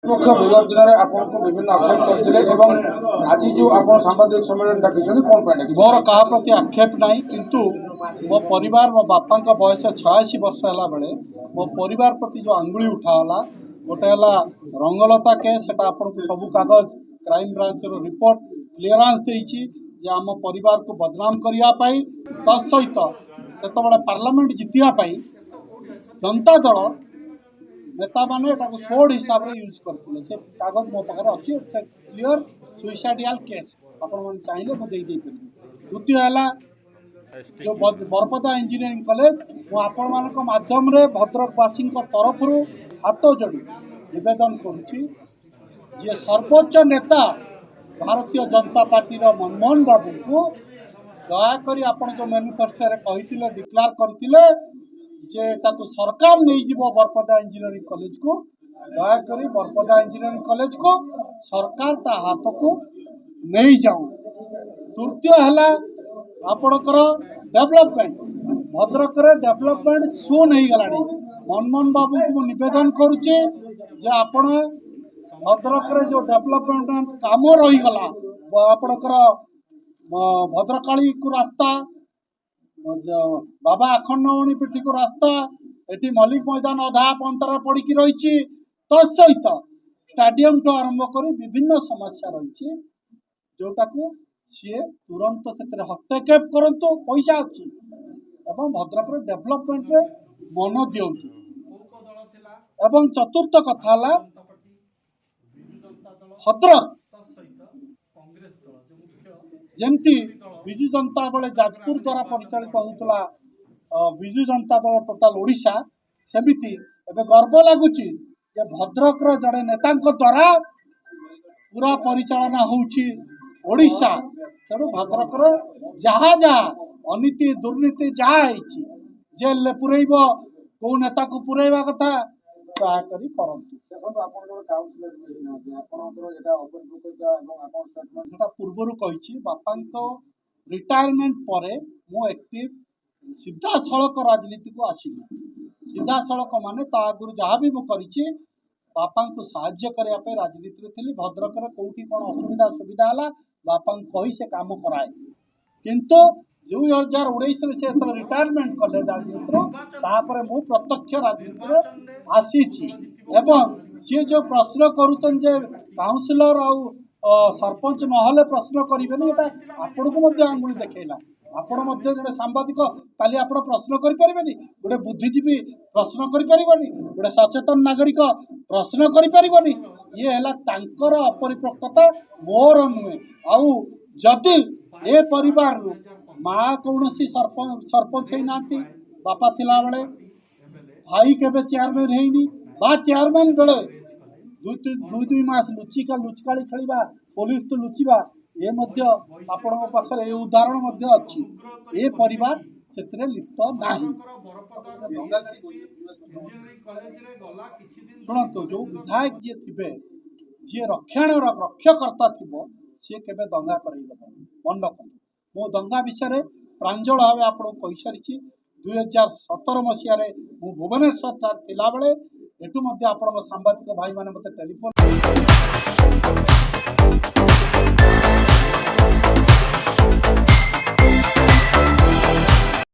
पक्ष विगत दिन में आपको विभिन्न आक्षेप करते आज जो आप सांबादिक सम्मेलन डाक कौन मोर क्या प्रति आक्षेप नहीं किंतु मो परिवार मो बापा बयस 86 वर्ष है बेले मो परिवार प्रति जो आंगुली उठाला गोटे है रंगलता केस आपन को सब कागज क्राइम ब्रांच रिपोर्ट क्लीयरांस देती जे आम परिवार को बदनाम करने तत्सहित से पार्लियामेंट जितवाई जनता दल नेता मैंने सोड हिसाब से यूज करते से कागज मो पाखे अच्छी क्लीयर सुइसाइडियल केस आपण चाहिए मुझे द्वितीय है जो बरपदा इंजीनियरिंग कॉलेज मुझे माध्यम भद्रकवासी तरफ हाथ जोड़ी निवेदन करुच्ची सर्वोच्च नेता भारतीय जनता पार्टी मनमोहन बाबू को दयाकोरी आपण जो मैनिफेस्टो कहते डिक्लेयर करते जे ताकू सरकार नहीं जीवो बरपदा इंजीनियरिंग कॉलेज को दयाकोरी बरपदा इंजीनियरिंग कॉलेज को सरकार ता हाथ को नहीं जाऊ। तृतीय है आपणकर डेवलपमेंट भद्रक डेवलपमेंट शू नहीं गला मनमोहन बाबू को निवेदन करुचे जे आपण भद्रक जो डेवलपमेंट काम रहीगला आपणकर भद्रकाली को रास्ता बाबा आखंडमणि पीठी को रास्ता एटी मल्लिक मैदान अधा पंतर पड़ी रही तत्सहित स्टाडियम ठू आरंभ कर विभिन्न समस्या रही जोटा को सी तुरंत से हस्तक्षेप करंतु पैसा अच्छी एवं भद्रक डेवलपमेंट रे मन दिंतु। एवं चतुर्थ कथा भद्रक जमती विजु जनता बेले जाजपुर द्वारा परिचालित होता विजु जनता दल टोटाल ओडिशा सेमिति एबे गर्व लगुच भद्रक जड़े नेता द्वारा पूरा परिचालना होउची ओडिशा तेणु भद्रक जहाँ जहाँ अनीति दुर्नीति जहाँ जेल पुरैब कौ नेता को पुरैबा कथा दयाकोरी पूर्वर कही बापा रिटायरमेंट पर मु एक्टिव सीधा सड़क राजनीति को आसली सीधा सड़क माने आगुरी जहाँ भी मुझे बापा को साहाय्य करने राजनीति थी भद्रक कौटी कौन असुविधा सुविधा है बापा कही से काम कराए किंतु 2019 से रिटायरमेंट कले राजनीति मु प्रत्यक्ष राजनीति आसी एवं सी जो प्रश्न करुचन जे काउंसिलर आ सरपंच नहले प्रश्न करेंगे ये आपण को आंगुली देखला आपण जो सांबादिक काली आप प्रश्न करें गोटे बुद्धिजीवी प्रश्न करें गोटे सचेतन नागरिक प्रश्न करें ये है अपरिपक्वता मोर नुहे आउ जदि ए परिवार माँ कौन सरपंच ही ना बापा थिला बेले भाई केबे चेयरमैन है बा चेयरमैन बेले दुई मास लुचिकाली खेलवा पुलिस तो लुचिबा ये पाखे उदाहरण अच्छी ए परिवार से लिप्त नहीं। शुणु जो विधायक जी थे जी रक्षण रक्षकर्ता थी सी के दंगा कर मन रखु मो दंगा विषय प्रांजल भाव आपको कही सारी 2017 मसीह भुवनेश्वर थिला बेले एटू सांबादिक भाई मैंने मत टेलीफोन